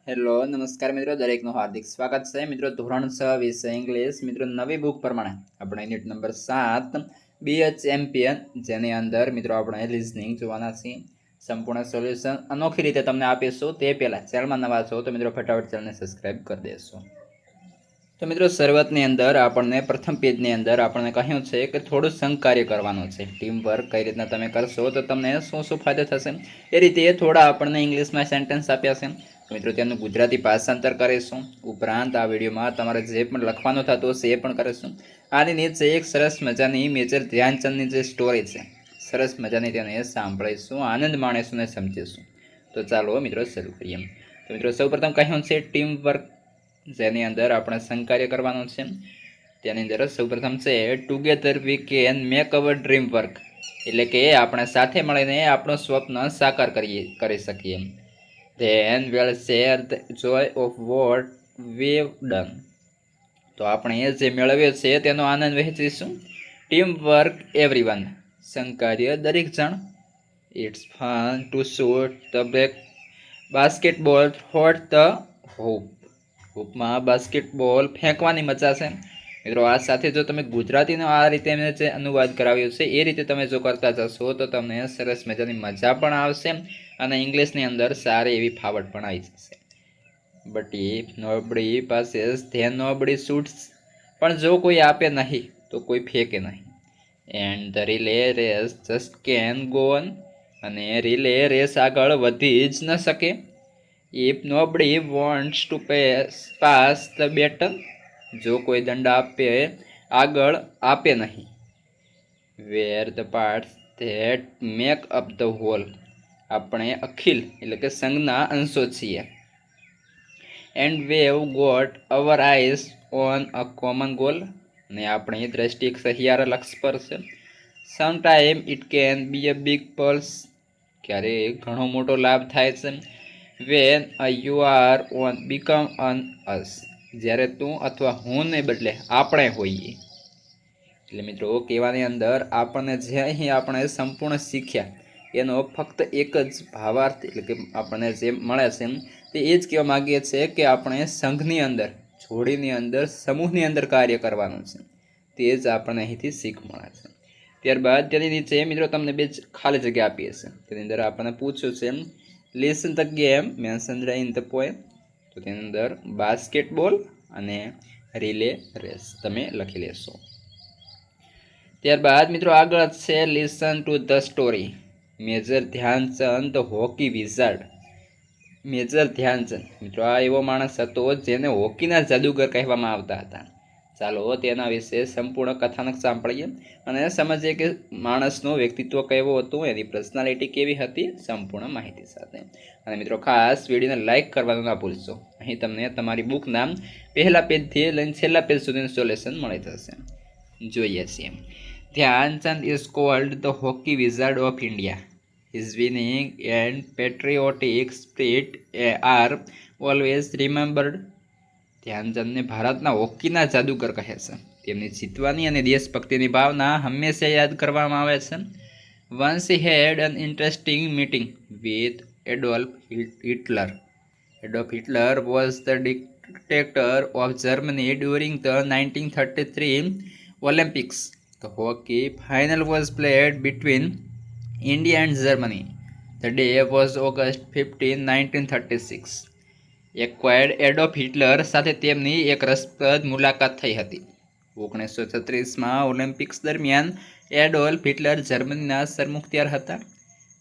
Hello નમસ્કાર મિત્રો, દરેકનું હાર્દિક સ્વાગત છે મિત્રો. ધોરણ 6 વિષય ઇંગ્લિશ મિત્રો, નવી બુક પ્રમાણે આપણે યુનિટ નંબર 7 બીએ ચેમ્પિયન, જેની અંદર મિત્રો આપણે લિસનિંગ જોવાના છીએ. સંપૂર્ણ સોલ્યુશન અનોખી રીતે તમને આપીશું. તે પહેલા ચેનલમાં નવા છો તો મિત્રો ફટાફટ ચેનલને સબસ્ક્રાઇબ કરી દેશો. તો મિત્રો શરૂઆતની અંદર આપણને પ્રથમ પેજની અંદર આપણને કહ્યું છે કે થોડું સંઘકાર્ય કરવાનું છે. ટીમ વર્ક કઈ રીતના તમે કરશો તો તમને શું શું ફાયદો થશે, એ રીતે થોડા આપણને ઇંગ્લિશમાં સેન્ટેન્સ આપ્યા છે. મિત્રો તેનું ગુજરાતી ભાષાંતર કરીશું. ઉપરાંત આ વિડીયોમાં તમારે જે પણ લખવાનું થતું હશે એ પણ કરીશું. આની નીચે એક સરસ મજાની મેજર ધ્યાનચંદની જે સ્ટોરી છે, સરસ મજાની તેને સાંભળીશું, આનંદ માણીશું અને સમજીશું. તો ચાલો મિત્રો શરૂ કરીએ. તો મિત્રો સૌપ્રથમ કહ્યું છે ટીમ વર્ક, જેની અંદર આપણે સંઘકાર્ય કરવાનું છે. તેની અંદર સૌપ્રથમ છે together we can make hour dream work, એટલે કે આપણે સાથે મળીને આપણું સ્વપ્ન સાકાર કરી શકીએ. Then we'll share the joy of what we've done. તો આપણે જે મેળવ્યો છે તેનો આનંદ વહેંચીશું. ટીમ વર્ક એવરીવન, સંઘકાર્ય દરેક જણ. It's fun to shoot the basketball through the hoop. હૂપમાં બાસ્કેટબોલ ફેંકવાની મજા છે. મિત્રો આ સાથે જો તમે ગુજરાતીનો આ રીતે મેં જે અનુવાદ કરાવ્યો છે એ રીતે તમે જો કરતા જશો તો તમને સરસ મજાની મજા પણ આવશે અને ઇંગ્લિશની અંદર સારી એવી ફાવટ પણ આવી જશે. But if nobody passes then nobody shoots, પણ જો કોઈ આપે નહીં તો કોઈ ફેંકે નહીં. And the relay race just can go on, અને રિલે રેસ આગળ વધી જ ન શકે. If nobody wants to pass the baton, જો કોઈ દંડ આપે આગળ આપે નહીં. We're the parts that make up the whole, આપણે અખિલ એટલે કે સંઘના અંશો છીએ. And we've got our eyes on a common goal, અને આપણી દ્રષ્ટિ એક સહિયારા લક્ષ્ય પર છે. Sometime it can be a big plus, ક્યારેક ઘણો મોટો લાભ થાય છે. When you are on become an us, જ્યારે તું અથવા હું ને બદલે આપણે હોઈએ. એટલે મિત્રો કહેવાની અંદર આપણને જે અહીં આપણે સંપૂર્ણ શીખ્યા એનો ફક્ત એક જ ભાવાર્થ એટલે કે આપણને જે મળે છે તે એ જ કહેવા માગીએ છીએ કે આપણે સંઘની અંદર, જોડીની અંદર, સમૂહની અંદર કાર્ય કરવાનું છે. તે જ આપણને અહીંથી શીખ મળે છે. ત્યારબાદ તેની નીચે મિત્રો તમને બે ખાલી જગ્યા આપીએ છે. તેની અંદર આપણને પૂછ્યું છે listen the game mention in the poem. તો તેની અંદર બાસ્કેટબોલ અને રિલે રેસ તમે લખી લેશો. ત્યારબાદ મિત્રો આગળ છે listen to the story. Major Dhyan Chand the hockey wizard. Major Dhyan Chand મિત્રો આ એવો માણસ હતો જેને હોકીના જાદુગર કહેવામાં આવતા હતા. ચાલો તેના વિશે સંપૂર્ણ કથાનક સાંભળીએ અને સમજીએ કે માણસનું વ્યક્તિત્વ કેવું હતું, એની પર્સનાલિટી કેવી હતી, સંપૂર્ણ માહિતી સાથે. અને મિત્રો ખાસ વિડીયોને લાઇક કરવાનું ના ભૂલશો. અહીં તમને તમારી બુકના પહેલા પેજથી લઈને છેલ્લા પેજ સુધીનું સોલ્યુશન મળી જશે. જોઈએ છીએ. Dhyan Chand is called the hockey wizard of India. His winning and patriotic spirit are always remembered. ધ્યાનચંદને ભારતના હોકીના જાદુગર કહે છે. તેમની જીતવાની અને દેશભક્તિની ભાવના હંમેશા યાદ કરવામાં આવે છે. Once he had an interesting meeting with Adolf Hitler. Adolf Hitler was the dictator of Germany during the 1933 Olympics. The hockey final was played between India and Germany. The day was August 15, 1936. Acquired Adolf Hitler સાથે તેમની એક રસપ્રદ મુલાકાત થઈ હતી. 1936માં Olympics દરમિયાન Adolf Hitler જર્મનીના સરમુખત્યાર હતા.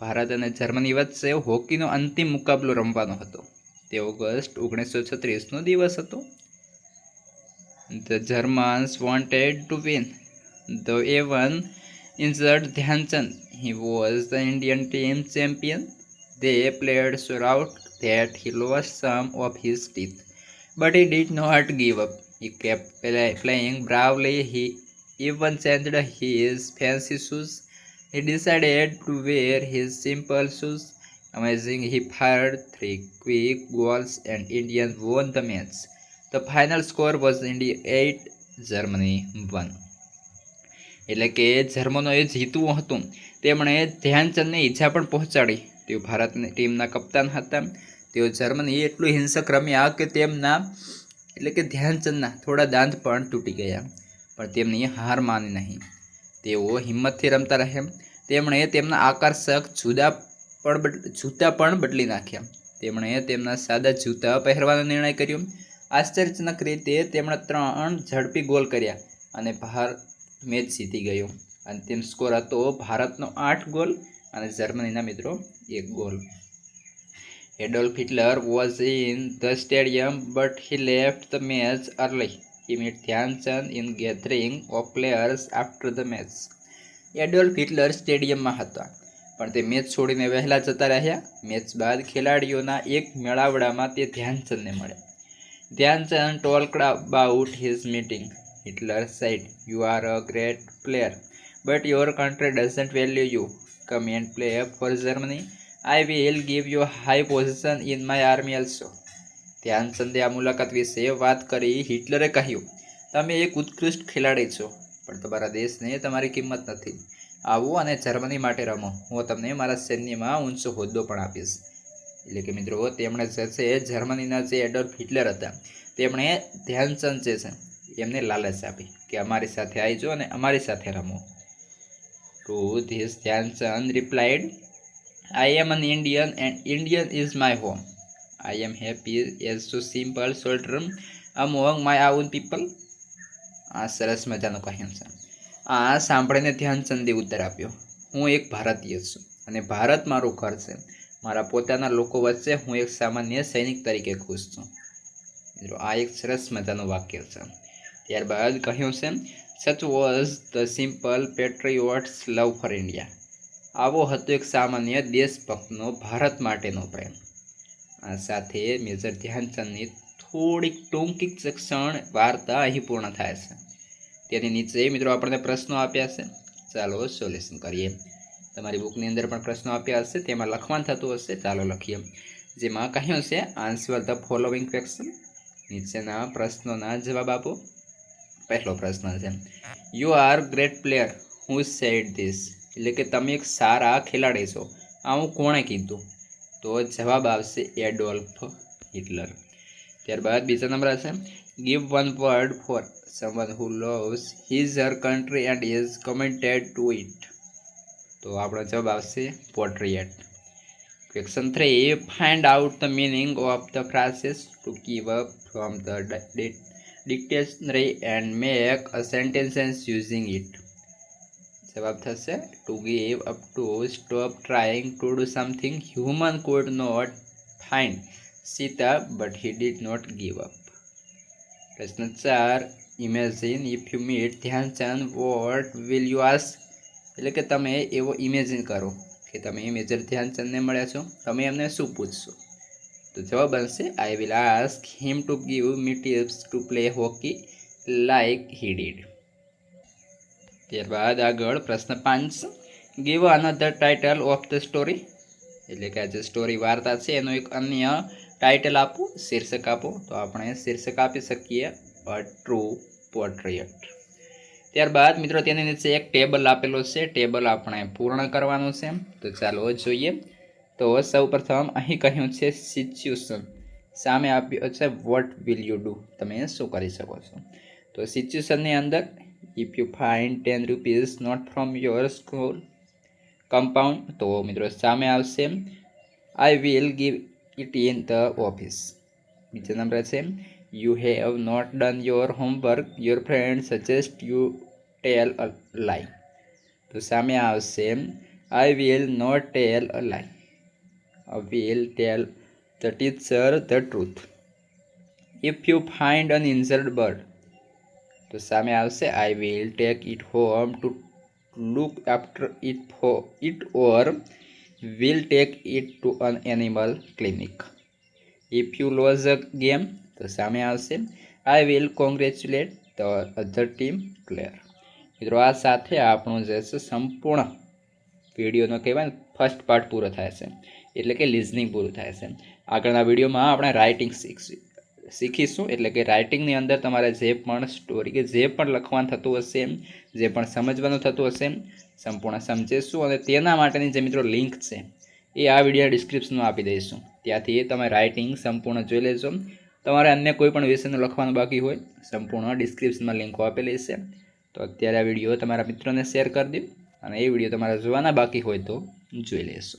ભારત અને જર્મની વચ્ચે હોકીનો અંતિમ મુકાબલો રમવાનો હતો. તે ઓગસ્ટ 1936નો દિવસ હતો. The Germans wanted to win, though even injured Dhyanchand, he was the Indian team champion. They played so out that he lost some of his teeth, but he did not give up. He kept playing bravely. He even changed his fancy shoes. He decided to wear his simple shoes. Amazing, he fired 3 quick goals and Indians won the match. The final score was India 8, Germany 1. એટલે કે જર્મનોએ જીતવું હતું. તેમણે ધ્યાનચંદને ઈજા પણ પહોંચાડી. તેઓ ભારતની ટીમના કપ્તાન હતા. તેઓ જર્મની એટલું હિંસક રમ્યા કે તેમના એટલે કે ધ્યાનચંદના થોડા દાંત પણ તૂટી ગયા, પણ તેમની હાર માની નહીં. તેઓ હિંમતથી રમતા રહ્યા. તેમણે તેમના આકર્ષક જૂતા પણ બદલી નાખ્યા. તેમણે તેમના સાદા જૂતા પહેરવાનો નિર્ણય કર્યો. આશ્ચર્યજનક રીતે તેમણે 3 ઝડપી ગોલ કર્યા અને ભારત મેચ જીતી ગયો. અંતિમ સ્કોર હતો ભારતનો 8 ગોલ અને જર્મનીના મિત્રો 1 goal. Adolf Hitler was in the stadium, but he left the match early. He met Dhyan Chand in gathering of players after the match. Adolf Hitler સ્ટેડિયમમાં હતા, પણ તે મેચ છોડીને વહેલા જતા રહ્યા. મેચ બાદ ખેલાડીઓના એક મેળાવડામાં તે ધ્યાનચંદને મળ્યા. Dhyan Chand talked about his meeting. Hitler said, "You are a great player, but your country doesn't value you. Come and play for Germany. I will give you a high position in my army also." ધ્યાનચંદે આ મુલાકાત વિશે વાત કરી. હિટલરે કહ્યું, "તમે એક ઉત્કૃષ્ટ ખેલાડી છો, પણ તમારા દેશને તમારી કિંમત નથી. આવો અને જર્મની માટે રમો. હું તમને મારા સૈન્યમાં ઊંચો હોદ્દો પણ આપીશ." એટલે કે મિત્રો તેમણે જે છે જર્મનીના જે એડોલ્ફ હિટલર હતા તેમણે ધ્યાનચંદ જે છે એમને લાલચ આપી કે અમારી સાથે આવજો અને અમારી સાથે રમો. To this Dhyanchand replied, "I am an Indian and Indian is my home. I am happy as a simple soldier among my own people." આ સરસ મજાનું કહ્યું છે. આ સાંભળીને ધ્યાનચંદે ઉત્તર આપ્યો, "હું એક ભારતીય છું અને ભારત મારું ઘર છે. મારા પોતાના લોકો વચ્ચે હું એક સામાન્ય સૈનિક તરીકે ખુશ છું." મિત્રો આ એક સરસ મજાનું વાક્ય છે. ત્યારબાદ કહ્યું છે, "Such was the simple patriot's love for India." આવો હતો એક સામાન્ય દેશભક્તનો ભારત માટેનો પ્રેમ. આ સાથે મેજર ધ્યાનચંદની થોડીક ટૂંકી ક્ષણ વાર્તા અહીં પૂર્ણ થાય છે. તેની નીચે મિત્રો આપણને પ્રશ્નો આપ્યા છે. ચાલો સોલ્યુશન કરીએ. તમારી બુકની અંદર પણ પ્રશ્નો આપ્યા હશે, તેમાં લખવાનું થતું હશે. ચાલો લખીએ. જેમાં કહ્યું છે આન્સર ધ ફોલોવિંગ ક્વેશ્ચન. નીચેના પ્રશ્નોના જવાબ આપો. પહેલો પ્રશ્ન છે, "you are great player, who said this?" એટલે કે તમે એક સારા ખેલાડી છો, આવું કોણે કીધું? તો જવાબ આવશે એડોલ્ફ હિટલર. ત્યારબાદ બીજા નંબર છે, "give one word for someone who loves his her country and is committed to it." તો આપણો જવાબ આવશે patriot. Question 3, "find out the meaning of the phrases to give up from the dictionary and make a sentence using it." જવાબ થશે to give up to stop trying to do something human could not find Sita but he did not give up. પ્રશ્ન 4, "imagine if you meet Dhyan Chand what will you ask?" એટલે કે તમે એવો imagine કરો કે તમે મેજર ધ્યાનચંદને મળ્યા છો, તમે એમને શું પૂછશો? તો જવાબ બનશે, "I will ask him to give me tips to play hockey like he did." ત્યારબાદ આગળ પ્રશ્ન 5, "give another title of the story." એટલે કે આ જે સ્ટોરી વાર્તા છે એનું એક અન્ય ટાઇટલ આપો, શીર્ષક આપો. તો આપણે શીર્ષક આપી શકીએ અ ટ્રુ પોટ્રિયટ. ત્યારબાદ મિત્રો તેની નીચે એક ટેબલ આપેલો છે, ટેબલ આપણે પૂર્ણ કરવાનું છે. તો ચાલો જોઈએ. તો સૌ પ્રથમ અહીં કહ્યું છે સિચ્યુએશન, સામે આપ્યું છે વોટ વિલ યુ ડુ, તમે શું કરી શકો છો? તો સિચ્યુએશનની અંદર if you find 10 rupees note from your school compound, તો મિત્રો સામે આવશે I will give it in the office. બીજા નંબર છે you have not done your homework, your friend suggest you tell a lie. તો સામે આવશે I will not tail a લાઈ, I will tell the teacher the truth. If you find an injured bird, તો સામે આવશે I will take it home to look after it or will take it to an animal clinic. If you lose a game, તો સામે આવશે I will congratulate the other team player. મિત્રો આ સાથે આપણું જે છે સંપૂર્ણ વિડીયોનો કહેવાય ફર્સ્ટ પાર્ટ પૂરો થાય છે, એટલે કે લિઝનિંગ પૂરું થાય છે. આગળના વિડીયોમાં આપણે રાઇટિંગ શીખીશું, એટલે કે રાઇટિંગની અંદર તમારે જે પણ સ્ટોરી કે જે પણ લખવાનું થતું હશે, જે પણ સમજવાનું થતું હશે, સંપૂર્ણ સમજીશું. અને તેના માટેની જે મિત્રો લિંક છે એ આ વિડીયો ડિસ્ક્રિપ્શનમાં આપી દઈશું. ત્યાંથી તમે રાઇટિંગ સંપૂર્ણ જોઈ લેજો. તમારે અન્ય કોઈ પણ વિષયનું લખવાનું બાકી હોય સંપૂર્ણ ડિસ્ક્રિપ્શનમાં લિંકો આપેલી છે. તો અત્યારે આ વિડીયો તમારા મિત્રોને શેર કરી દો અને એ વિડીયો તમારે જોવાના બાકી હોય તો જોઈ લેશો.